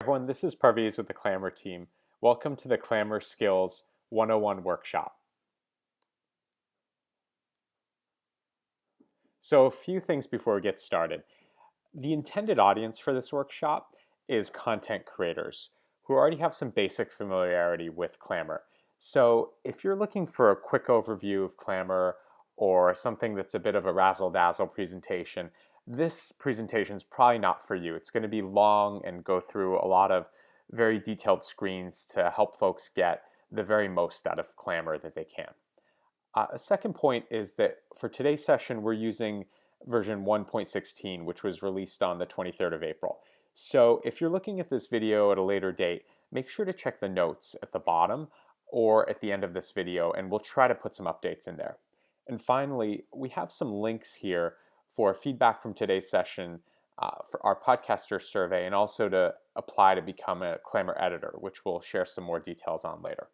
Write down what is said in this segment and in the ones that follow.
Everyone, this is Parviz with the Clammr team. Welcome to the Clammr Skills 101 workshop. So a few things before we get started. The intended audience for this workshop is content creators who already have some basic familiarity with Clammr. So if you're looking for a quick overview of Clammr or something that's a bit of a razzle-dazzle presentation, this presentation is probably not for you. It's going to be long and go through a lot of very detailed screens to help folks get the very most out of Clammr that they can. A second point is that for today's session, we're using version 1.16, which was released on the 23rd of April. So if you're looking at this video at a later date, make sure to check the notes at the bottom or at the end of this video, and we'll try to put some updates in there. And finally, we have some links here for feedback from today's session, for our podcaster survey, and also to apply to become a Clammr editor, which we'll share some more details on later.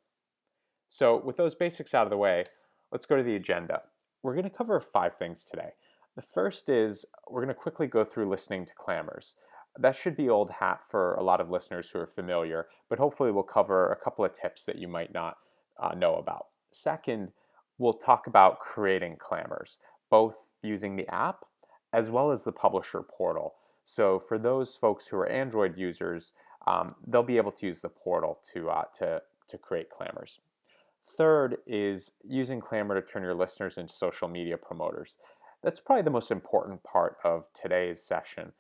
So with those basics out of the way, let's go to the agenda. We're going to cover 5 things today. The first is we're going to quickly go through listening to clammrs. That should be old hat for a lot of listeners who are familiar, but hopefully we'll cover a couple of tips that you might not know about. Second, we'll talk about creating clammrs, both using the app as well as the publisher portal. So for those folks who are Android users, they'll be able to use the portal to create clammrs. Third is using Clammr to turn your listeners into social media promoters. That's probably the most important part of today's session,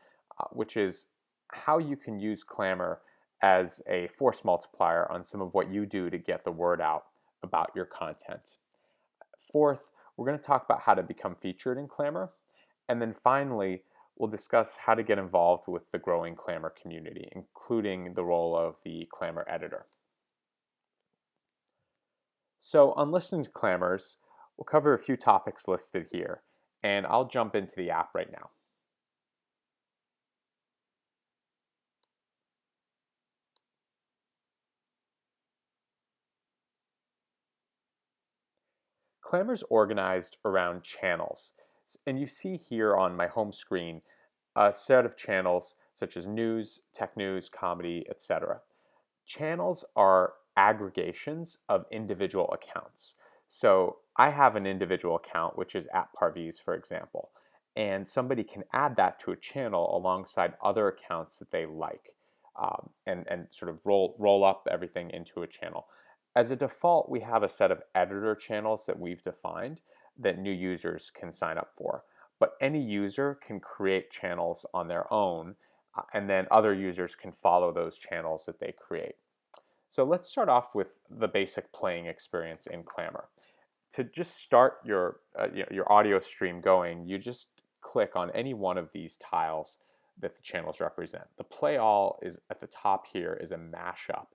which is how you can use Clammr as a force multiplier on some of what you do to get the word out about your content. Fourth, we're going to talk about how to become featured in Clammr. And then finally, we'll discuss how to get involved with the growing Clammr community, including the role of the Clammr Editor. So on listening to clammrs, we'll cover a few topics listed here, and I'll jump into the app right now. Clammr's organized around channels, and you see here on my home screen a set of channels such as news, tech news, comedy, etc. Channels are aggregations of individual accounts. So I have an individual account, which is @Parviz, for example, and somebody can add that to a channel alongside other accounts that they like, and sort of roll up everything into a channel. As a default, we have a set of editor channels that we've defined that new users can sign up for. But any user can create channels on their own, and then other users can follow those channels that they create. So let's start off with the basic playing experience in Clammr. To just start your audio stream going, you just click on any one of these tiles that the channels represent. The play all is at the top here is a mashup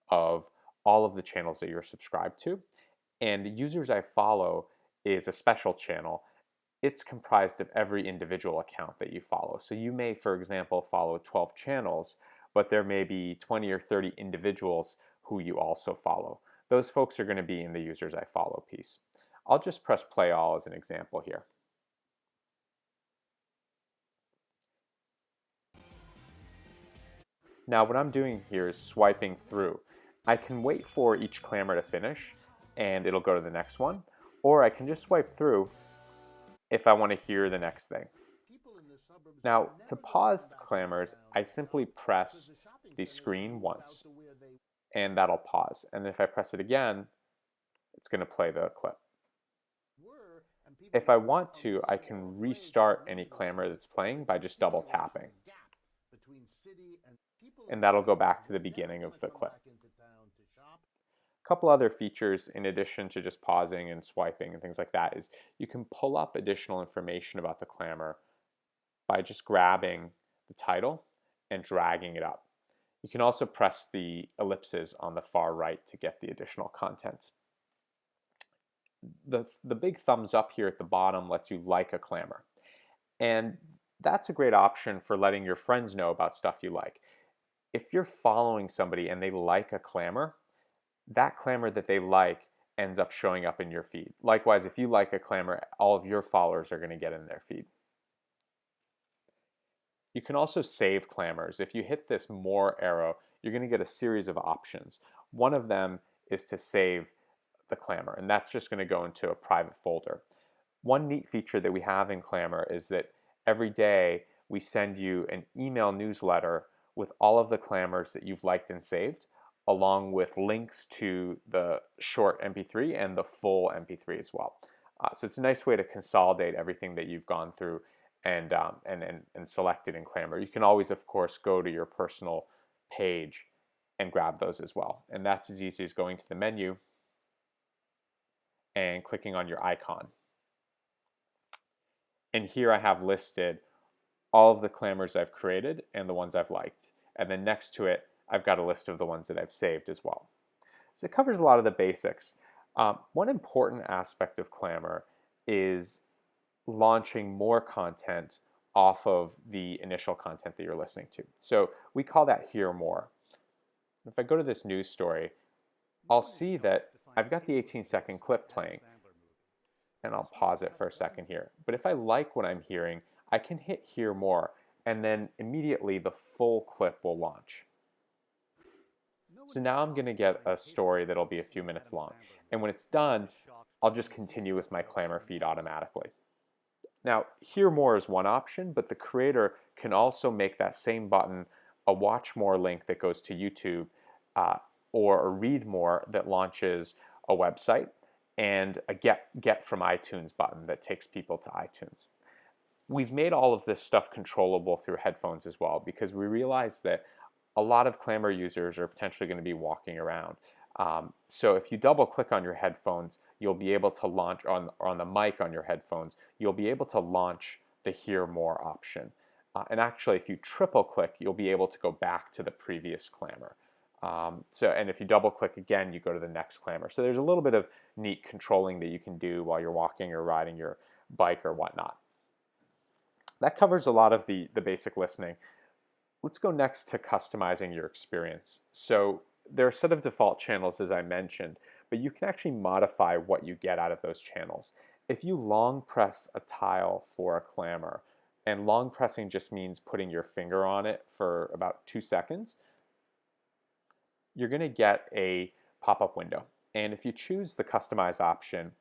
of all of the channels that you're subscribed to. And users I follow is a special channel. It's comprised of every individual account that you follow. So you may, for example, follow 12 channels, but there may be 20 or 30 individuals who you also follow. Those folks are going to be in the users I follow piece. I'll just press play all as an example here. Now what I'm doing here is swiping through. I can wait for each Clammr to finish and it'll go to the next one, or I can just swipe through if I want to hear the next thing. Now to pause the clammrs, I simply press the screen once and that'll pause. And if I press it again, it's going to play the clip. If I want to, I can restart any Clammr that's playing by just double tapping. And that'll go back to the beginning of the clip. A couple other features in addition to just pausing and swiping and things like that is you can pull up additional information about the Clammr by just grabbing the title and dragging it up. You can also press the ellipses on the far right to get the additional content. The big thumbs up here at the bottom lets you like a Clammr. And that's a great option for letting your friends know about stuff you like. If you're following somebody and they like a Clammr, that Clammr that they like ends up showing up in your feed. Likewise, if you like a Clammr, all of your followers are going to get in their feed. You can also save clammrs. If you hit this more arrow, you're going to get a series of options. One of them is to save the Clammr, and that's just going to go into a private folder. One neat feature that we have in Clammr is that every day we send you an email newsletter with all of the clammrs that you've liked and saved, along with links to the short MP3 and the full MP3 as well. So it's a nice way to consolidate everything that you've gone through and selected in Clammr. You can always, of course, go to your personal page and grab those as well. And that's as easy as going to the menu and clicking on your icon. And here I have listed all of the clammrs I've created and the ones I've liked. And then next to it, I've got a list of the ones that I've saved as well. So it covers a lot of the basics. One important aspect of Clammr is launching more content off of the initial content that you're listening to. So we call that hear more. If I go to this news story, I'll see that I've got the 18-second clip playing. And I'll pause it for a second here. But if I like what I'm hearing, I can hit hear more, and then immediately the full clip will launch. So now I'm going to get a story that'll be a few minutes long. And when it's done, I'll just continue with my Clammr feed automatically. Now, hear more is one option, but the creator can also make that same button a watch more link that goes to YouTube, or a read more that launches a website, and a get from iTunes button that takes people to iTunes. We've made all of this stuff controllable through headphones as well, because we realize that a lot of Clammr users are potentially going to be walking around. So if you double click on your headphones, you'll be able to launch, on the mic on your headphones, you'll be able to launch the hear more option. And actually, if you triple click, you'll be able to go back to the previous Clammr. And if you double click again, you go to the next Clammr. So there's a little bit of neat controlling that you can do while you're walking or riding your bike or whatnot. That covers a lot of the basic listening. Let's go next to customizing your experience. So there are a set of default channels, as I mentioned, but you can actually modify what you get out of those channels. If you long press a tile for a Clammr, and long pressing just means putting your finger on it for about 2 seconds, you're going to get a pop-up window. And if you choose the customize option,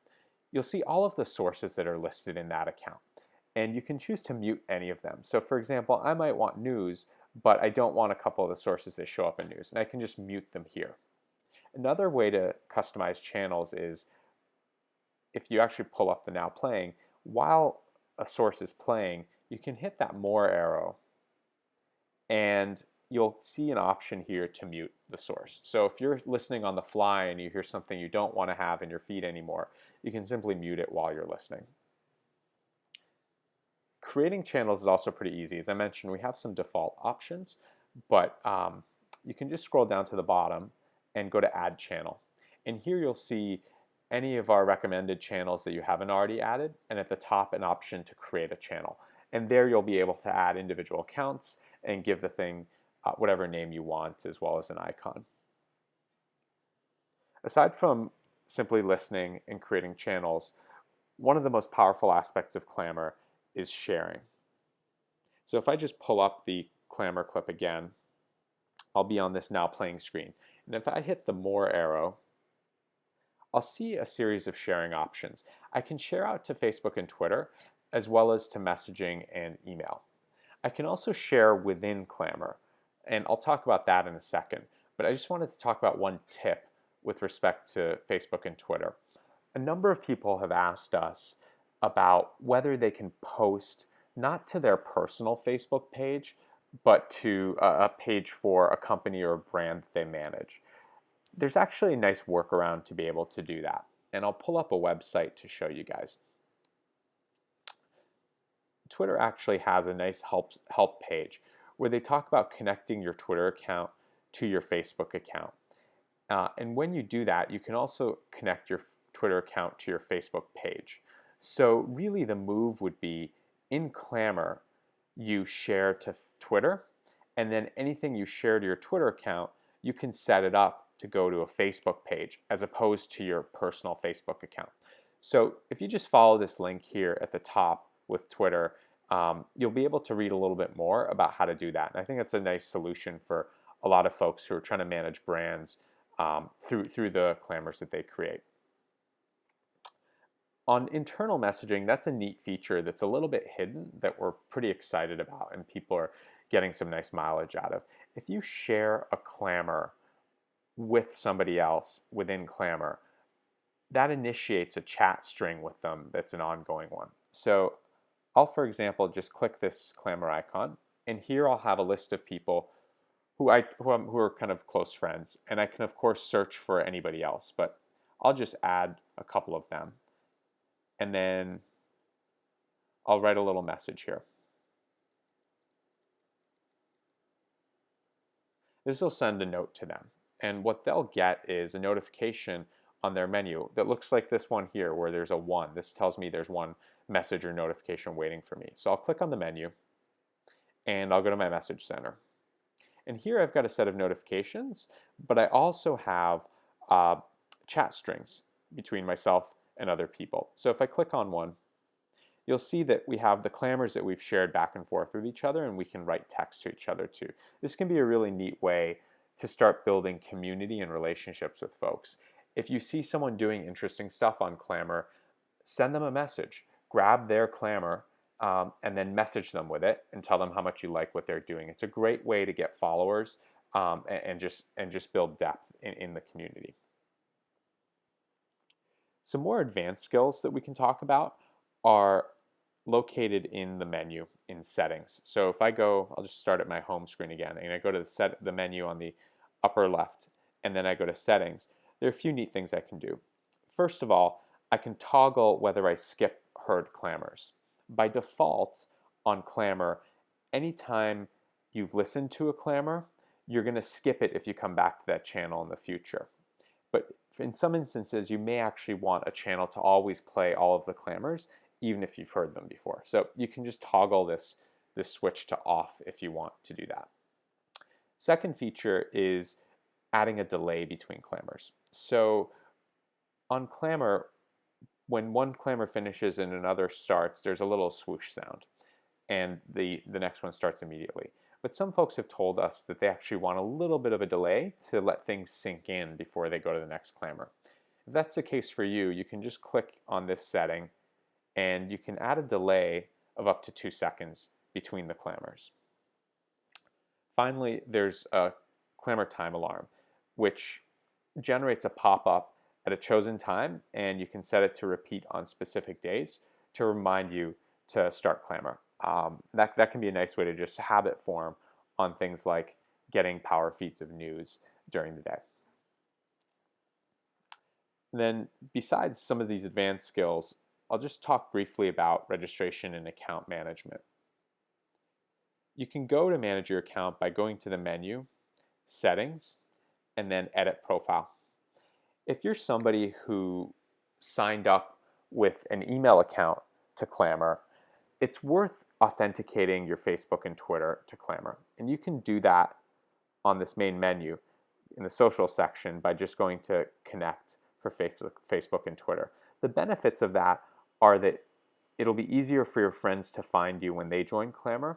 you'll see all of the sources that are listed in that account. And you can choose to mute any of them. So for example, I might want news, but I don't want a couple of the sources that show up in news, and I can just mute them here. Another way to customize channels is if you actually pull up the now playing, while a source is playing, you can hit that more arrow, and you'll see an option here to mute the source. So if you're listening on the fly and you hear something you don't want to have in your feed anymore, you can simply mute it while you're listening. Creating channels is also pretty easy. As I mentioned, we have some default options, but you can just scroll down to the bottom and go to Add Channel. And here you'll see any of our recommended channels that you haven't already added, and at the top an option to create a channel. And there you'll be able to add individual accounts and give the thing whatever name you want, as well as an icon. Aside from simply listening and creating channels, one of the most powerful aspects of Clammr is sharing. So if I just pull up the Clammr clip again, I'll be on this now playing screen. And if I hit the more arrow, I'll see a series of sharing options. I can share out to Facebook and Twitter, as well as to messaging and email. I can also share within Clammr, and I'll talk about that in a second. But I just wanted to talk about one tip with respect to Facebook and Twitter. A number of people have asked us about whether they can post not to their personal Facebook page, but to a page for a company or a brand that they manage. There's actually a nice workaround to be able to do that, and I'll pull up a website to show you guys. Twitter actually has a nice help page where they talk about connecting your Twitter account to your Facebook account. And when you do that, you can also connect your Twitter account to your Facebook page. So really the move would be, in Clammr, you share to Twitter, and then anything you share to your Twitter account, you can set it up to go to a Facebook page as opposed to your personal Facebook account. So if you just follow this link here at the top with Twitter, you'll be able to read a little bit more about how to do that. And I think that's a nice solution for a lot of folks who are trying to manage brands through the clammrs that they create. On internal messaging, that's a neat feature that's a little bit hidden that we're pretty excited about and people are getting some nice mileage out of. If you share a clammr with somebody else within Clammr, that initiates a chat string with them that's an ongoing one. So I'll, for example, just click this Clammr icon, and here I'll have a list of people who are kind of close friends, and I can of course search for anybody else, but I'll just add a couple of them, and then I'll write a little message here. This will send a note to them, and what they'll get is a notification on their menu that looks like this one here where there's a 1. This tells me there's one message or notification waiting for me. So I'll click on the menu and I'll go to my message center. And here I've got a set of notifications, but I also have chat strings between myself and other people. So if I click on one, you'll see that we have the clammrs that we've shared back and forth with each other, and we can write text to each other too. This can be a really neat way to start building community and relationships with folks. If you see someone doing interesting stuff on Clammr, send them a message. Grab their Clammr and then message them with it and tell them how much you like what they're doing. It's a great way to get followers and just build depth in the community. Some more advanced skills that we can talk about are located in the menu in settings. So if I go, I'll just start at my home screen again, and I go to the menu on the upper left, and then I go to settings. There are a few neat things I can do. First of all, I can toggle whether I skip heard clammrs. By default on Clammr, anytime you've listened to a clammr, you're going to skip it if you come back to that channel in the future. But in some instances, you may actually want a channel to always play all of the clammrs, even if you've heard them before. So you can just toggle this switch to off if you want to do that. Second feature is adding a delay between clammrs. So on Clammr, when one clammr finishes and another starts, there's a little swoosh sound, and the next one starts immediately. But some folks have told us that they actually want a little bit of a delay to let things sink in before they go to the next clammr. If that's the case for you, you can just click on this setting, and you can add a delay of up to 2 seconds between the clammrs. Finally, there's a Clammr time alarm, which generates a pop-up at a chosen time, and you can set it to repeat on specific days to remind you to start Clammr. That can be a nice way to just habit form on things like getting power feeds of news during the day. And then besides some of these advanced skills, I'll just talk briefly about registration and account management. You can go to manage your account by going to the menu, settings, and then edit profile. If you're somebody who signed up with an email account to Clammr, it's worth authenticating your Facebook and Twitter to Clammr. And you can do that on this main menu in the social section by just going to connect for Facebook and Twitter. The benefits of that are that it'll be easier for your friends to find you when they join Clammr,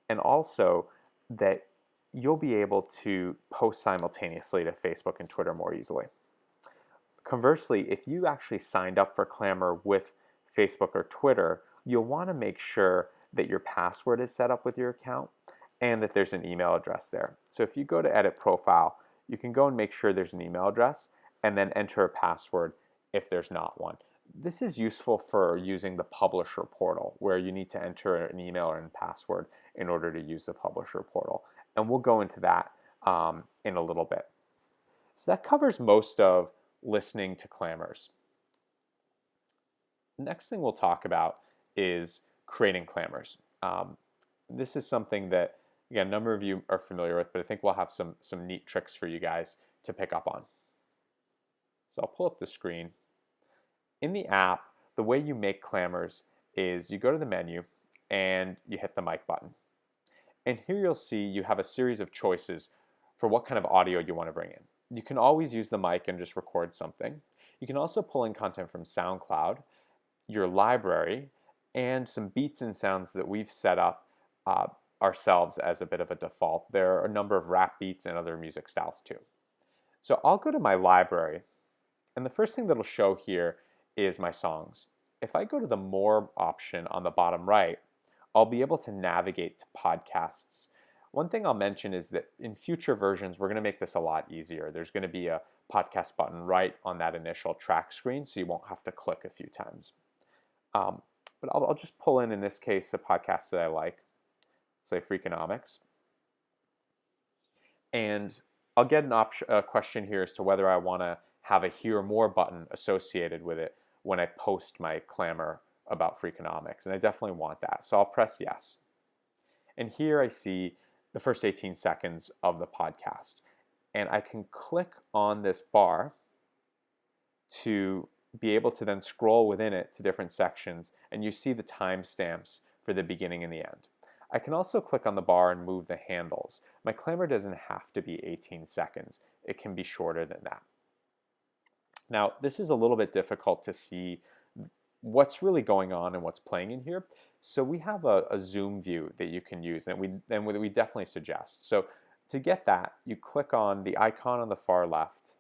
and also that you'll be able to post simultaneously to Facebook and Twitter more easily. Conversely, if you actually signed up for Clammr with Facebook or Twitter, you'll want to make sure that your password is set up with your account and that there's an email address there. So if you go to edit profile, you can go and make sure there's an email address and then enter a password if there's not one. This is useful for using the publisher portal, where you need to enter an email and password in order to use the publisher portal. And we'll go into that in a little bit. So that covers most of listening to clammrs. The next thing we'll talk about is creating clammrs. This is something that, again, a number of you are familiar with, but I think we'll have some neat tricks for you guys to pick up on. So I'll pull up the screen. In the app, the way you make clammrs is you go to the menu and you hit the mic button. And here you'll see you have a series of choices for what kind of audio you want to bring in. You can always use the mic and just record something. You can also pull in content from SoundCloud, your library, and some beats and sounds that we've set up ourselves as a bit of a default. There are a number of rap beats and other music styles too. So I'll go to my library, and the first thing that'll show here is my songs. If I go to the More option on the bottom right, I'll be able to navigate to podcasts. One thing I'll mention is that in future versions, we're going to make this a lot easier. There's going to be a podcast button right on that initial track screen, so you won't have to click a few times. But I'll just pull in this case, a podcast that I like, say Freakonomics. And I'll get a question here as to whether I want to have a Hear More button associated with it when I post my Clammr about Freakonomics. And I definitely want that. So I'll press yes. And here I see the first 18 seconds of the podcast. And I can click on this bar to be able to then scroll within it to different sections, and you see the timestamps for the beginning and the end. I can also click on the bar and move the handles. My Clammr doesn't have to be 18 seconds. It can be shorter than that. Now, this is a little bit difficult to see what's really going on and what's playing in here. So we have a zoom view that you can use, and we definitely suggest. So to get that, you click on the icon on the far left,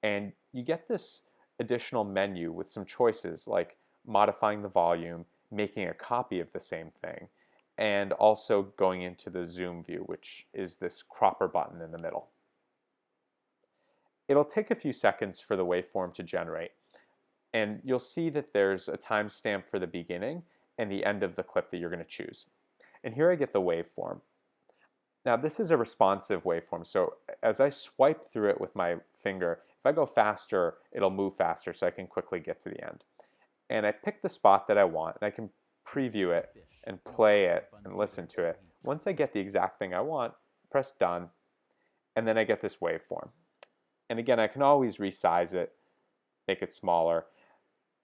and you get this additional menu with some choices like modifying the volume, making a copy of the same thing, and also going into the zoom view, which is this cropper button in the middle. It'll take a few seconds for the waveform to generate, and you'll see that there's a timestamp for the beginning and the end of the clip that you're going to choose. And here I get the waveform. Now this is a responsive waveform, so as I swipe through it with my finger, if I go faster, it'll move faster so I can quickly get to the end. And I pick the spot that I want, and I can preview it and play it and listen to it. Once I get the exact thing I want, press done, and then I get this waveform. And again, I can always resize it, make it smaller.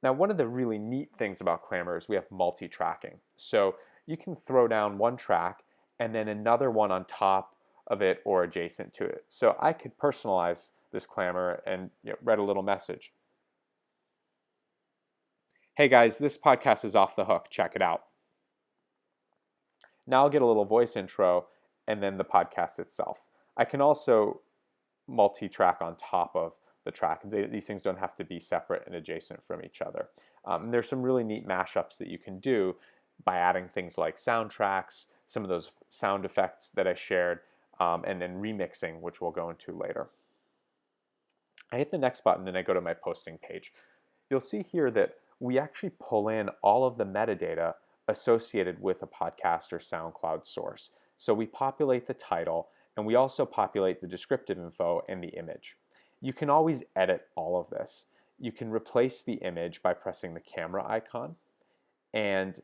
Now, one of the really neat things about Clammr is we have multi-tracking. So you can throw down one track and then another one on top of it or adjacent to it. So I could personalize this Clammr and write a little message. Hey guys, this podcast is off the hook. Check it out. Now I'll get a little voice intro and then the podcast itself. I can also multi-track on top of the track. These things don't have to be separate and adjacent from each other. And there's some really neat mashups that you can do by adding things like soundtracks, some of those sound effects that I shared, and then remixing, which we'll go into later. I hit the next button and I go to my posting page. You'll see here that we actually pull in all of the metadata associated with a podcast or SoundCloud source. So we populate the title, and we also populate the descriptive info and the image. You can always edit all of this. You can replace the image by pressing the camera icon, and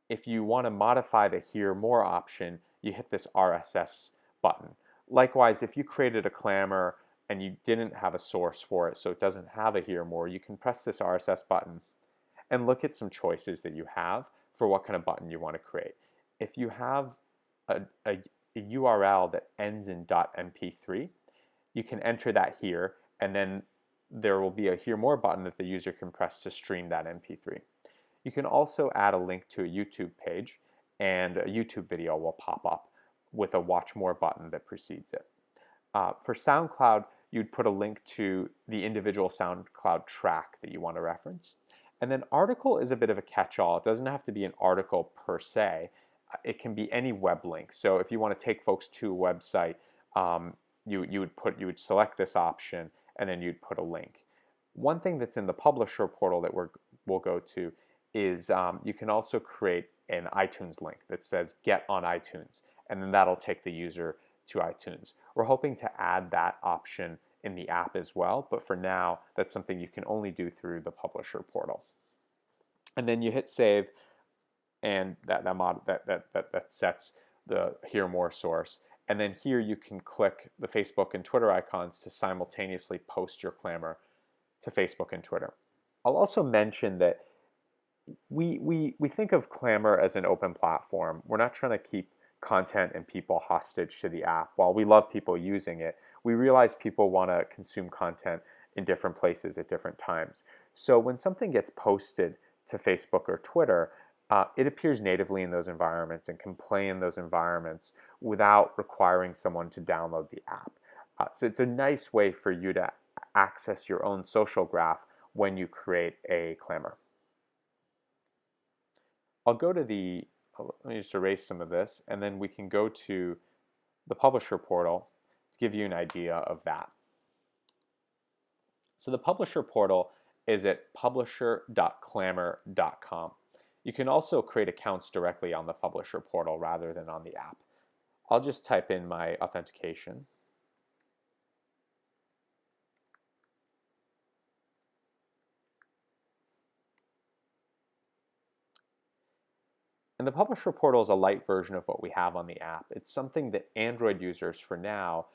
if you want to modify the Hear More option, you hit this RSS button. Likewise, if you created a Clammr and you didn't have a source for it, so it doesn't have a Hear More, you can press this RSS button and look at some choices that you have for what kind of button you want to create. If you have a URL that ends in .mp3, you can enter that here, and then there will be a Hear More button that the user can press to stream that MP3. You can also add a link to a YouTube page, and a YouTube video will pop up with a Watch More button that precedes it. For SoundCloud, you'd put a link to the individual SoundCloud track that you want to reference. And then article is a bit of a catch-all. It doesn't have to be an article per se. It can be any web link. So if you want to take folks to a website, you would select this option, and then you'd put a link. One thing that's in the publisher portal that we'll go to is you can also create an iTunes link that says get on iTunes, and then that'll take the user to iTunes. We're hoping to add that option in the app as well, but for now, that's something you can only do through the publisher portal. And then you hit save, and that sets the Hear More source. And then here you can click the Facebook and Twitter icons to simultaneously post your Clammr to Facebook and Twitter. I'll also mention that we think of Clammr as an open platform. We're not trying to keep content and people hostage to the app. While we love people using it, we realize people want to consume content in different places at different times. So when something gets posted to Facebook or Twitter, it appears natively in those environments and can play in those environments without requiring someone to download the app. So it's a nice way for you to access your own social graph when you create a Clammr. I'll go to let me just erase some of this, and then we can go to the publisher portal to give you an idea of that. So the publisher portal is at publisher.clammr.com. You can also create accounts directly on the publisher portal rather than on the app. I'll just type in my authentication. And the publisher portal is a light version of what we have on the app. It's something that Android users for now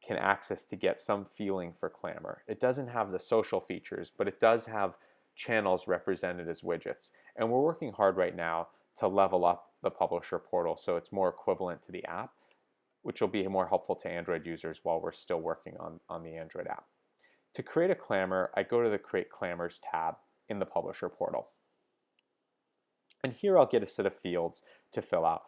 can access to get some feeling for Clammr. It doesn't have the social features, but it does have channels represented as widgets. And we're working hard right now to level up the publisher portal so it's more equivalent to the app, which will be more helpful to Android users while we're still working on the Android app. To create a Clammr, I go to the Create Clammrs tab in the publisher portal. And here I'll get a set of fields to fill out.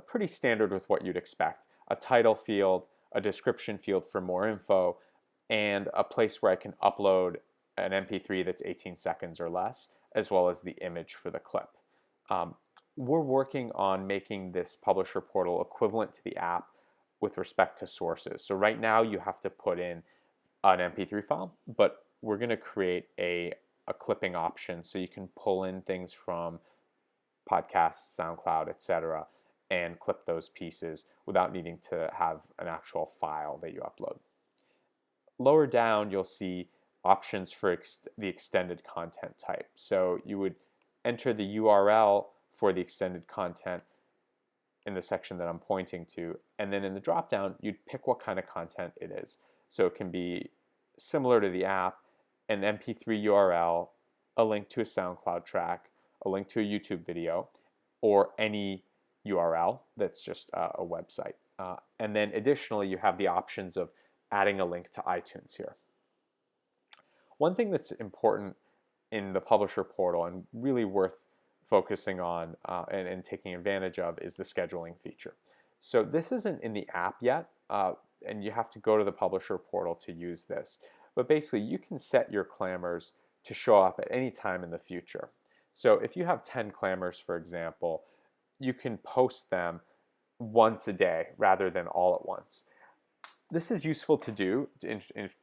Pretty standard with what you'd expect. A title field, a description field for more info, and a place where I can upload an MP3 that's 18 seconds or less, as well as the image for the clip. We're working on making this publisher portal equivalent to the app with respect to sources. So right now you have to put in an MP3 file, but we're going to create a clipping option so you can pull in things from podcasts, SoundCloud, etc., and clip those pieces without needing to have an actual file that you upload. Lower down, you'll see options for the extended content type. So you would enter the URL for the extended content in the section that I'm pointing to, and then in the dropdown, you'd pick what kind of content it is. So it can be similar to the app, an MP3 URL, a link to a SoundCloud track, a link to a YouTube video, or any URL that's just a website. And then additionally, you have the options of adding a link to iTunes here. One thing that's important in the publisher portal and really worth focusing on and taking advantage of is the scheduling feature. So this isn't in the app yet, and you have to go to the publisher portal to use this. But basically, you can set your Clammrs to show up at any time in the future. So if you have 10 Clammrs, for example, you can post them once a day rather than all at once. This is useful to do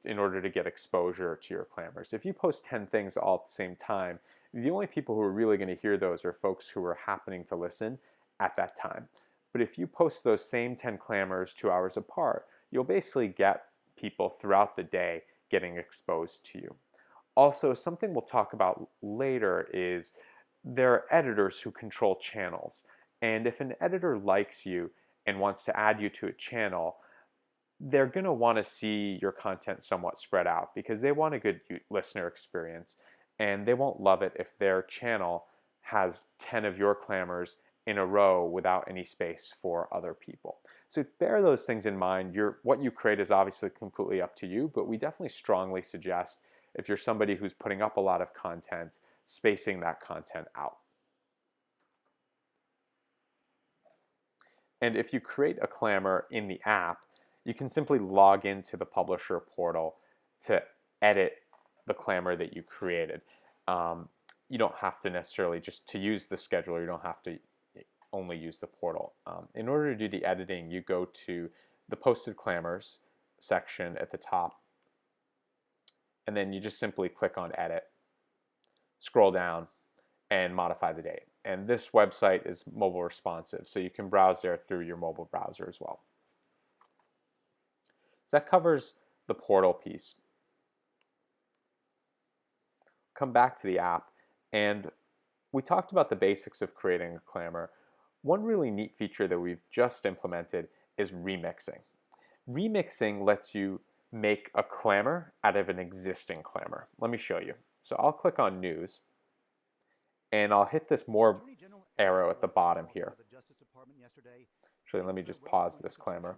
in order to get exposure to your Clammrs. If you post 10 things all at the same time, the only people who are really going to hear those are folks who are happening to listen at that time. But if you post those same 10 Clammrs 2 hours apart, you'll basically get people throughout the day getting exposed to you. Also, something we'll talk about later is there are editors who control channels. And if an editor likes you and wants to add you to a channel, they're going to want to see your content somewhat spread out because they want a good listener experience. And they won't love it if their channel has 10 of your Clammrs in a row without any space for other people. So bear those things in mind. What you create is obviously completely up to you, but we definitely strongly suggest if you're somebody who's putting up a lot of content, spacing that content out. And if you create a Clammr in the app, you can simply log into the publisher portal to edit the Clammr that you created. You don't have to necessarily just to use the scheduler, you don't have to only use the portal. In order to do the editing, you go to the posted Clammrs section at the top, and then you just simply click on edit, scroll down, and modify the date. And this website is mobile responsive, so you can browse there through your mobile browser as well. So that covers the portal piece. Come back to the app, and we talked about the basics of creating a Clammr. One really neat feature that we've just implemented is remixing. Remixing lets you make a Clammr out of an existing Clammr. Let me show you. So I'll click on News, and I'll hit this more arrow at the bottom here. Actually, let me just pause this Clammr.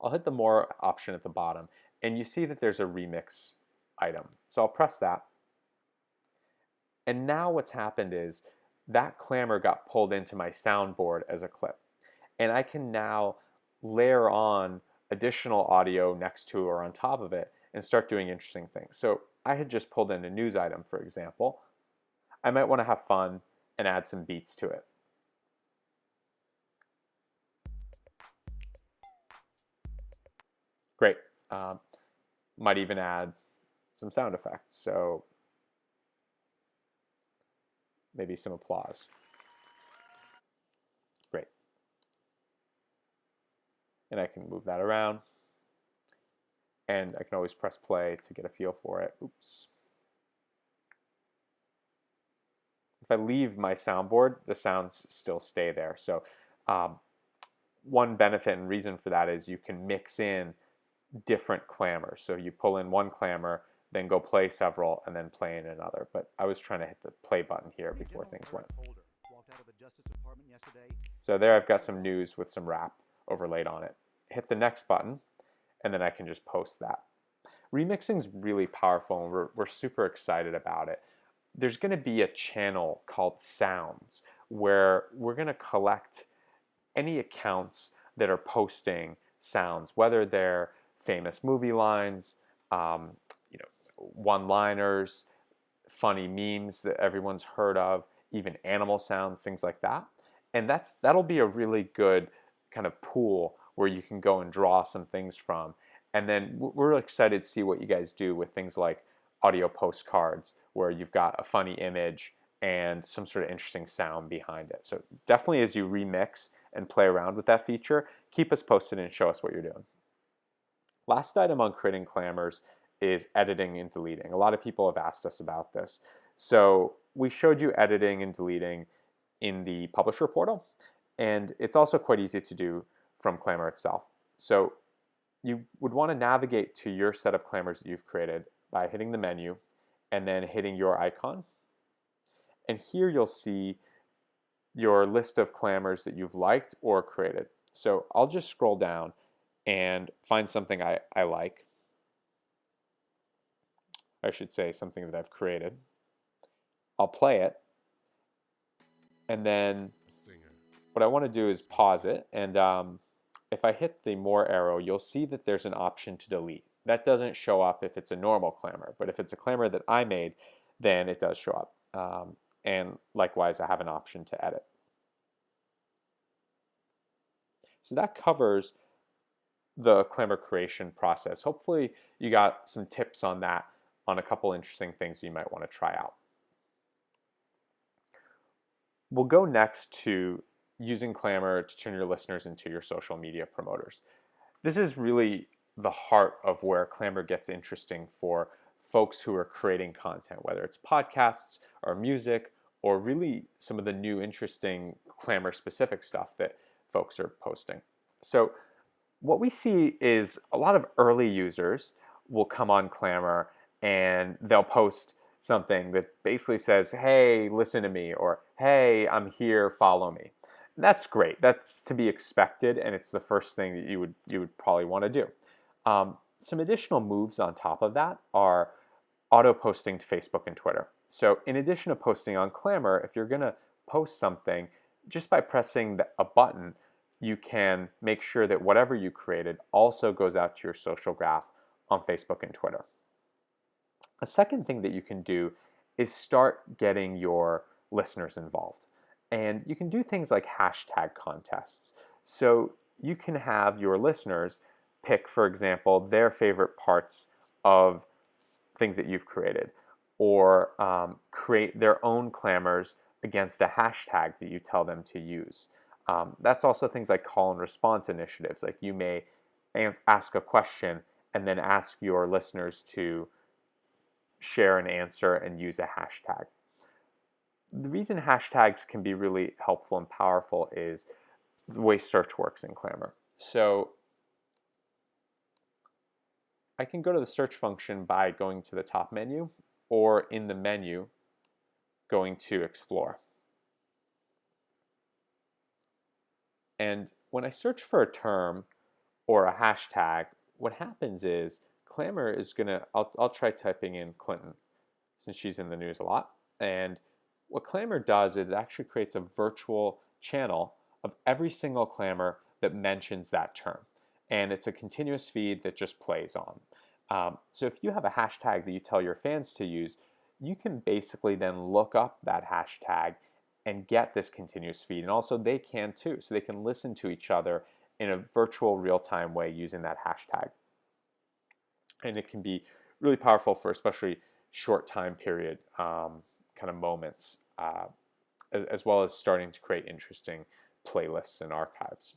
I'll hit the More option at the bottom, and you see that there's a remix item. So I'll press that, And now what's happened is that clamor got pulled into my soundboard as a clip. And I can now layer on additional audio next to or on top of it and start doing interesting things. So I had just pulled in a news item, for example. I might want to have fun and add some beats to it. Great. Might even add some sound effects. So maybe some applause. Great. And I can move that around. And I can always press play to get a feel for it. Oops. If I leave my soundboard, the sounds still stay there. So one benefit and reason for that is you can mix in different clammers. So you pull in one clamor, then go play several, and then play in another. But I was trying to hit the play button here before things went. So there I've got some news with some rap overlaid on it. Hit the next button, and then I can just post that. Remixing is really powerful, and we're super excited about it. There's going to be a channel called Sounds where we're going to collect any accounts that are posting sounds, whether they're famous movie lines, one-liners, funny memes that everyone's heard of, even animal sounds, things like that. And that'll be a really good kind of pool where you can go and draw some things from. And then we're excited to see what you guys do with things like audio postcards, where you've got a funny image and some sort of interesting sound behind it. So definitely as you remix and play around with that feature, keep us posted and show us what you're doing. Last item on creating clammers is editing and deleting. A lot of people have asked us about this. So we showed you editing and deleting in the publisher portal, and it's also quite easy to do from Clammr itself. So you would want to navigate to your set of clammers that you've created by hitting the menu and then hitting your icon. And here you'll see your list of clammers that you've liked or created. So I'll just scroll down and find something I like. I should say something that I've created. I'll play it. And then what I want to do is pause it. And if I hit the more arrow, you'll see that there's an option to delete. That doesn't show up if it's a normal clamor, but if it's a clamor that I made, then it does show up. And likewise, I have an option to edit. So that covers the Clammr creation process. Hopefully you got some tips on that, on a couple interesting things you might want to try out. We'll go next to using Clammr to turn your listeners into your social media promoters. This is really the heart of where Clammr gets interesting for folks who are creating content, whether it's podcasts or music or really some of the new interesting Clammr specific stuff that folks are posting. So what we see is a lot of early users will come on Clammr and they'll post something that basically says, hey, listen to me, or hey, I'm here, follow me. And that's great. That's to be expected, and it's the first thing that you would probably want to do. Some additional moves on top of that are auto posting to Facebook and Twitter. So in addition to posting on Clammr, if you're going to post something, just by pressing a button, you can make sure that whatever you created also goes out to your social graph on Facebook and Twitter. A second thing that you can do is start getting your listeners involved. And you can do things like hashtag contests. So you can have your listeners pick, for example, their favorite parts of things that you've created, or create their own clammers against a hashtag that you tell them to use. That's also things like call and response initiatives. Like you may ask a question and then ask your listeners to share an answer and use a hashtag. The reason hashtags can be really helpful and powerful is the way search works in Clammr. So I can go to the search function by going to the top menu, or in the menu, going to explore. And when I search for a term or a hashtag, what happens is Clammr is gonna, I'll try typing in Clinton, since she's in the news a lot. And what Clammr does is it actually creates a virtual channel of every single Clammr that mentions that term. And it's a continuous feed that just plays on. So if you have a hashtag that you tell your fans to use, you can basically then look up that hashtag and get this continuous feed. And also they can too, so they can listen to each other in a virtual real-time way using that hashtag. And it can be really powerful for especially short time period kind of moments, as well as starting to create interesting playlists and archives.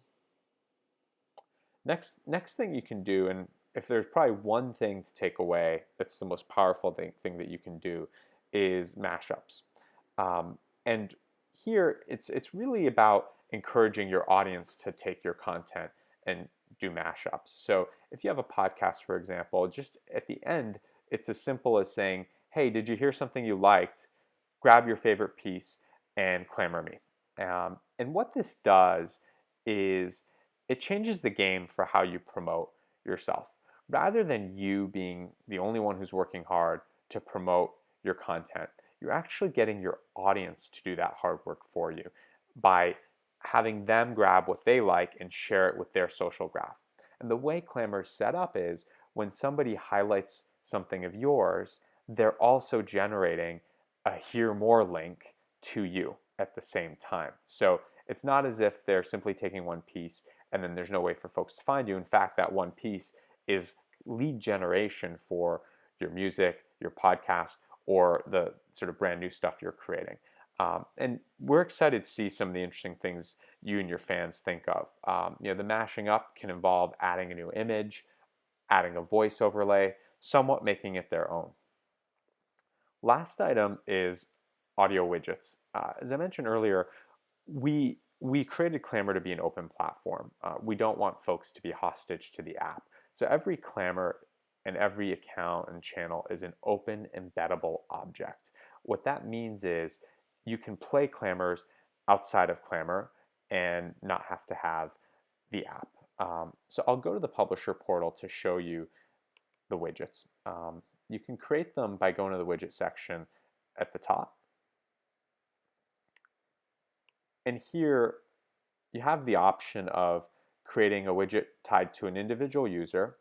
Next thing you can do, and if there's probably one thing to take away that's the most powerful thing that you can do, is mashups. And here it's really about encouraging your audience to take your content and do mashups. So if you have a podcast, for example, just at the end, it's as simple as saying, hey, did you hear something you liked? Grab your favorite piece and Clammr me. And what this does is it changes the game for how you promote yourself. Rather than you being the only one who's working hard to promote your content, you're actually getting your audience to do that hard work for you by having them grab what they like and share it with their social graph. And the way Clammr is set up is when somebody highlights something of yours, they're also generating a hear more link to you at the same time. So it's not as if they're simply taking one piece and then there's no way for folks to find you. In fact, that one piece is lead generation for your music, your podcast, or the sort of brand new stuff you're creating. And we're excited to see some of the interesting things you and your fans think of. The mashing up can involve adding a new image, adding a voice overlay, somewhat making it their own. Last item is audio widgets. As I mentioned earlier, we created Clammr to be an open platform. We don't want folks to be hostage to the app. So every Clammr and every account and channel is an open embeddable object. What that means is you can play Clammrs outside of Clammr and not have to have the app. So I'll go to the publisher portal to show you the widgets. You can create them by going to the widget section at the top. And here you have the option of creating a widget tied to an individual user,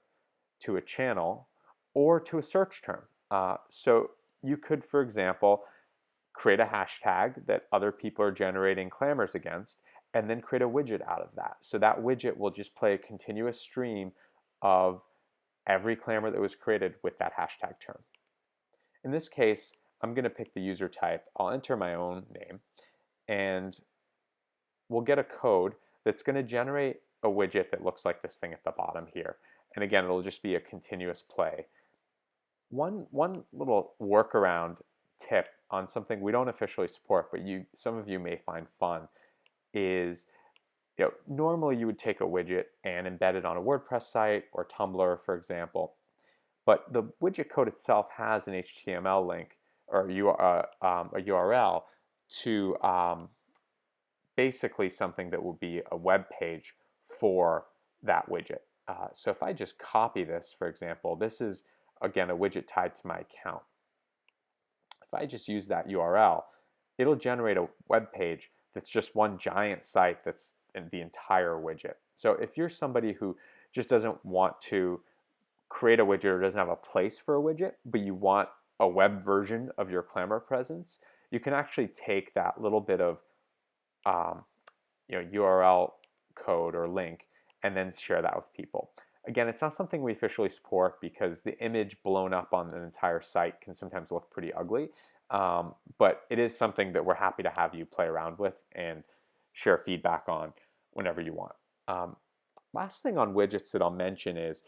to a channel, or to a search term. So you could, for example, create a hashtag that other people are generating Clammrs against, and then create a widget out of that. So that widget will just play a continuous stream of every Clammr that was created with that hashtag term. In this case, I'm going to pick the user type. I'll enter my own name, and we'll get a code that's going to generate a widget that looks like this thing at the bottom here. And again, it'll just be a continuous play. One little workaround tip on something we don't officially support, but some of you may find fun, is normally you would take a widget and embed it on a WordPress site or Tumblr, for example. But the widget code itself has an HTML link or a URL to basically something that will be a web page for that widget. So if I just copy this, for example, this is, again, a widget tied to my account. If I just use that URL, it'll generate a web page that's just one giant site that's in the entire widget. So if you're somebody who just doesn't want to create a widget or doesn't have a place for a widget, but you want a web version of your Clammr presence, you can actually take that little bit of URL code or link and then share that with people. Again, it's not something we officially support because the image blown up on an entire site can sometimes look pretty ugly, but it is something that we're happy to have you play around with and share feedback on whenever you want. Last thing on widgets that I'll mention is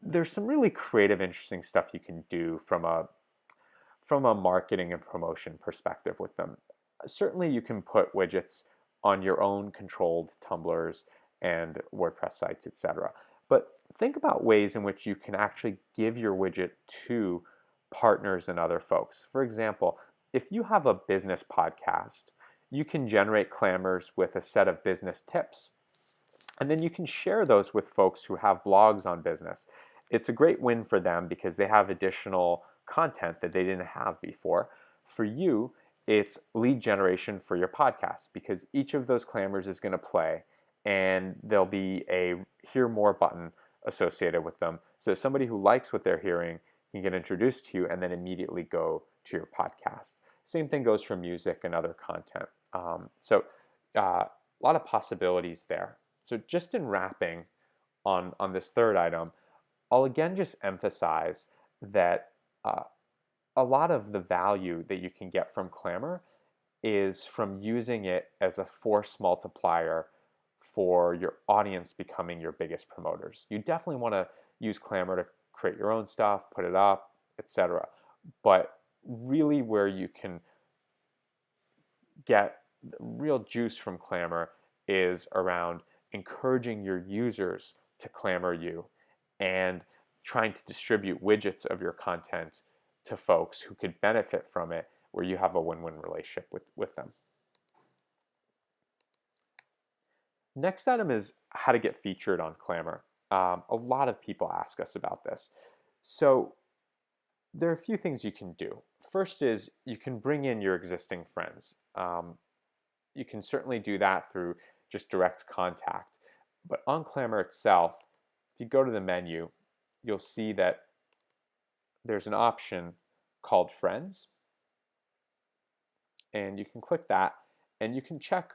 there's some really creative, interesting stuff you can do from a marketing and promotion perspective with them. Certainly you can put widgets on your own controlled Tumblrs and WordPress sites, etc. But think about ways in which you can actually give your widget to partners and other folks. For example, if you have a business podcast, you can generate Clammrs with a set of business tips. And then you can share those with folks who have blogs on business. It's a great win for them because they have additional content that they didn't have before. For you, it's lead generation for your podcast, because each of those clammers is going to play, and there'll be a hear more button associated with them. So somebody who likes what they're hearing can get introduced to you and then immediately go to your podcast. Same thing goes for music and other content. A lot of possibilities there. So just in wrapping on this third item, I'll again just emphasize that a lot of the value that you can get from Clammr is from using it as a force multiplier for your audience becoming your biggest promoters. You definitely want to use Clammr to create your own stuff, put it up, etc. But really where you can get real juice from Clammr is around encouraging your users to clamor you and trying to distribute widgets of your content to folks who could benefit from it, where you have a win-win relationship with them. Next item is how to get featured on Clammr. A lot of people ask us about this. So there are a few things you can do. First is you can bring in your existing friends. You can certainly do that through just direct contact. But on Clammr itself, if you go to the menu, you'll see that there's an option called Friends. And you can click that, and you can check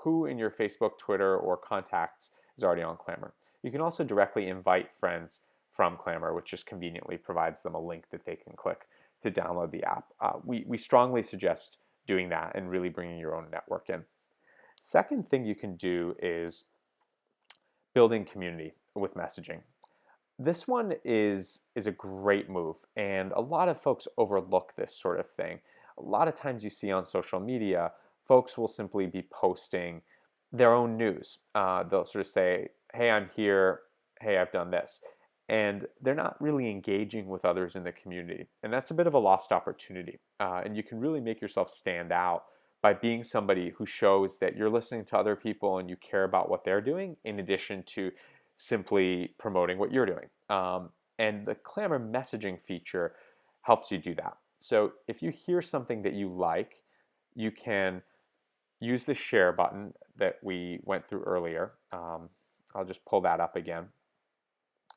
who in your Facebook, Twitter, or contacts is already on Clammr. You can also directly invite friends from Clammr, which just conveniently provides them a link that they can click to download the app. We strongly suggest doing that and really bringing your own network in. Second thing you can do is building community with messaging. This one is a great move, and a lot of folks overlook this sort of thing. A lot of times you see on social media, folks will simply be posting their own news. They'll sort of say, hey, I'm here, hey, I've done this. And they're not really engaging with others in the community. And that's a bit of a lost opportunity. And you can really make yourself stand out by being somebody who shows that you're listening to other people and you care about what they're doing, in addition to simply promoting what you're doing. And the Clammr messaging feature helps you do that. So if you hear something that you like, you can use the share button that we went through earlier. I'll just pull that up again.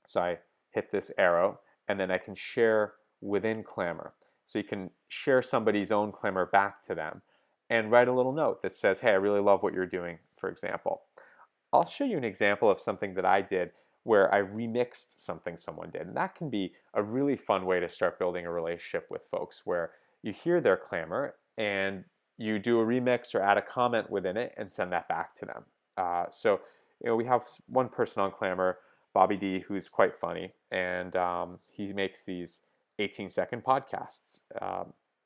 So I hit this arrow, and then I can share within Clammr. So you can share somebody's own Clammr back to them and write a little note that says, hey, I really love what you're doing, for example. I'll show you an example of something that I did where I remixed something someone did. And that can be a really fun way to start building a relationship with folks, where you hear their Clammr and you do a remix or add a comment within it and send that back to them. So we have one person on Clammr, Bobby D, who's quite funny, and he makes these 18-second podcasts,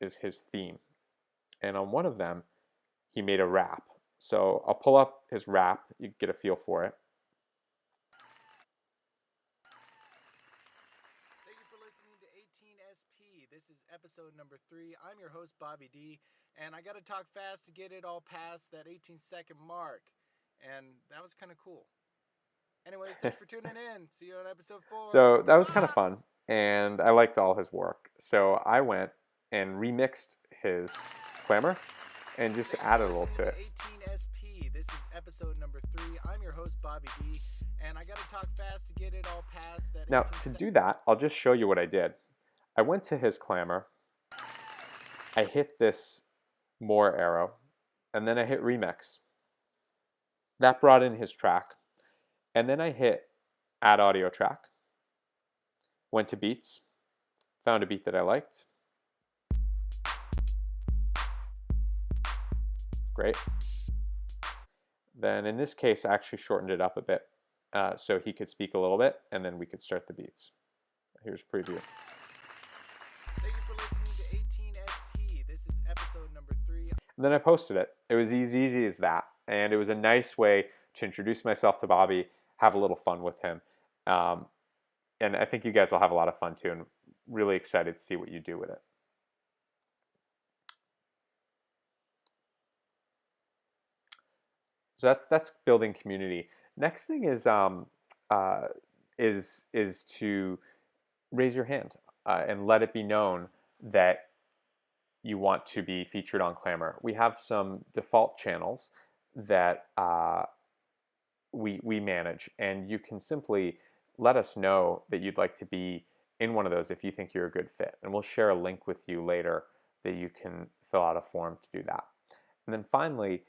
is his theme. And on one of them, he made a rap. So I'll pull up his rap, you get a feel for it. Thank you for listening to 18SP. This is episode number 3. I'm your host, Bobby D, and I got to talk fast to get it all past that 18-second mark. And that was kind of cool. Anyways, thanks for tuning in. See you on episode 4. So that was kind of fun, and I liked all his work. So I went and remixed his Clammr and just added a little to it. 18SP. This is episode number 3. I'm your host, Bobby D, and I got to talk fast to get it all past that. Now, to do that, I'll just show you what I did. I went to his Clammr, I hit this more arrow, and then I hit remix. That brought in his track. And then I hit add audio track, went to beats, found a beat that I liked. Great. Then in this case, I actually shortened it up a bit so he could speak a little bit, and then we could start the beats. Here's preview. Thank you for listening to 18SP. This is episode number 3. And then I posted it. It was as easy as that. And it was a nice way to introduce myself to Bobby, have a little fun with him. And I think you guys will have a lot of fun too, and really excited to see what you do with it. So that's building community. Next thing is to raise your hand and let it be known that you want to be featured on Clammr, we have some default channels that we manage, and you can simply let us know that you'd like to be in one of those if you think you're a good fit. And we'll share a link with you later that you can fill out a form to do that. And then finally,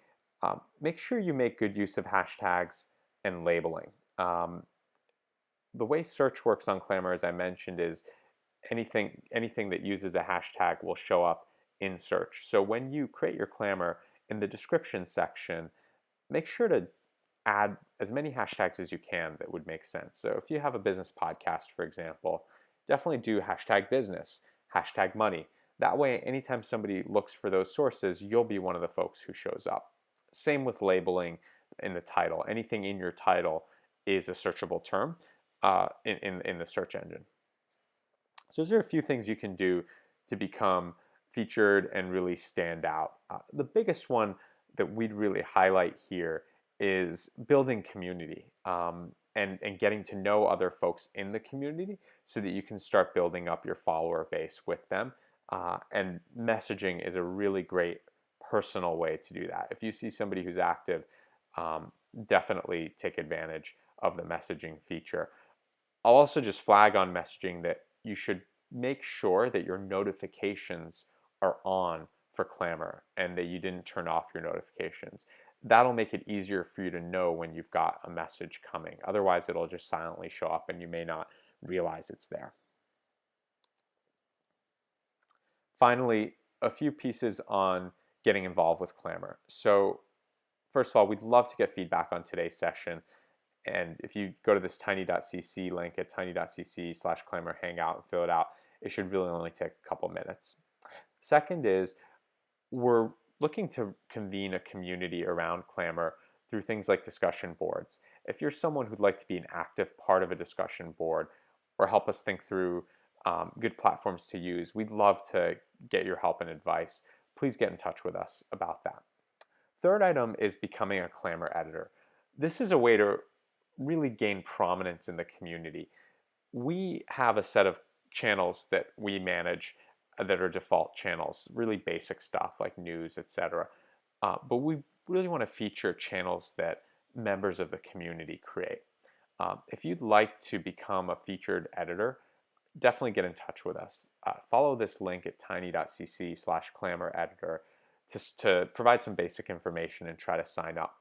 make sure you make good use of hashtags and labeling. The way search works on Clammr, as I mentioned, is anything that uses a hashtag will show up in search. So when you create your Clammr, in the description section, make sure to add as many hashtags as you can that would make sense. So if you have a business podcast, for example, definitely do hashtag business, hashtag money. That way, anytime somebody looks for those sources, you'll be one of the folks who shows up. Same with labeling in the title. Anything in your title is a searchable term in the search engine. So those are a few things you can do to become featured and really stand out. The biggest one that we'd really highlight here is building community and getting to know other folks in the community so that you can start building up your follower base with them. And messaging is a really great personal way to do that. If you see somebody who's active, definitely take advantage of the messaging feature. I'll also just flag on messaging that you should make sure that your notifications are on for Clammr and that you didn't turn off your notifications. That'll make it easier for you to know when you've got a message coming. Otherwise, it'll just silently show up and you may not realize it's there. Finally, a few pieces on getting involved with Clammr. So first of all, we'd love to get feedback on today's session. And if you go to this tiny.cc link at tiny.cc/Clammr Hangout and fill it out, it should really only take a couple minutes. Second is, we're looking to convene a community around Clammr through things like discussion boards. If you're someone who'd like to be an active part of a discussion board or help us think through good platforms to use, we'd love to get your help and advice. Please get in touch with us about that. Third item is becoming a Clammr editor. This is a way to really gain prominence in the community. We have a set of channels that we manage that are default channels, really basic stuff like news, etc. But we really want to feature channels that members of the community create. If you'd like to become a featured editor, definitely get in touch with us. Follow this link at tiny.cc/Clammr Editor to provide some basic information and try to sign up.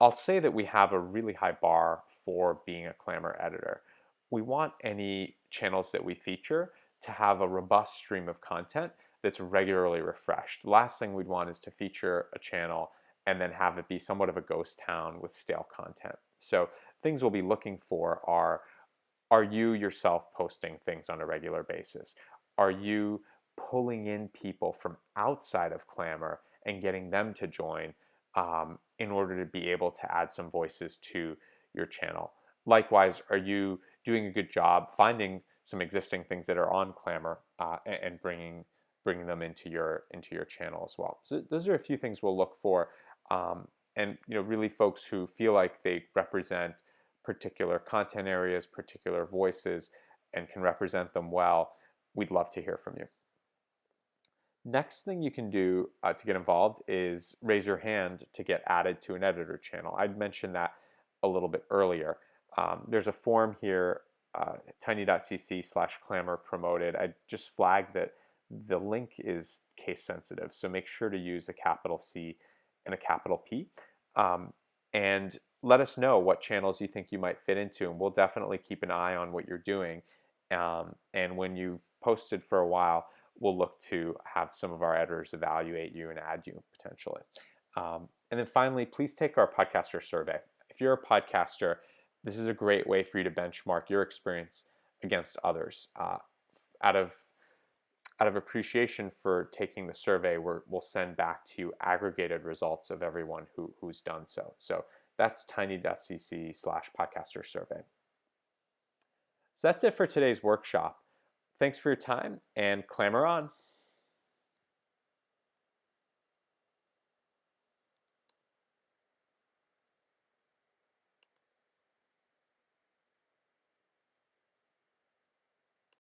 I'll say that we have a really high bar for being a Clammr editor. We want any channels that we feature to have a robust stream of content that's regularly refreshed. The last thing we'd want is to feature a channel and then have it be somewhat of a ghost town with stale content. So things we'll be looking for are you yourself posting things on a regular basis? Are you pulling in people from outside of Clammr and getting them to join in order to be able to add some voices to your channel? Likewise, are you doing a good job finding some existing things that are on Clammr and bringing them into your channel as well? So those are a few things we'll look for, and really folks who feel like they represent particular content areas, particular voices, and can represent them well. We'd love to hear from you. Next thing you can do to get involved is raise your hand to get added to an editor channel. I'd mentioned that a little bit earlier. There's a form here, tiny.cc/Clammr promoted. I just flagged that the link is case sensitive, so make sure to use a capital C and a capital P. And let us know what channels you think you might fit into, and we'll definitely keep an eye on what you're doing. And when you've posted for a while, we'll look to have some of our editors evaluate you and add you potentially. And then finally, please take our podcaster survey. If you're a podcaster, this is a great way for you to benchmark your experience against others. Out of appreciation for taking the survey, we'll send back to you aggregated results of everyone who's done so. So that's tiny.cc/podcaster survey. So that's it for today's workshop. Thanks for your time, and Clammr on.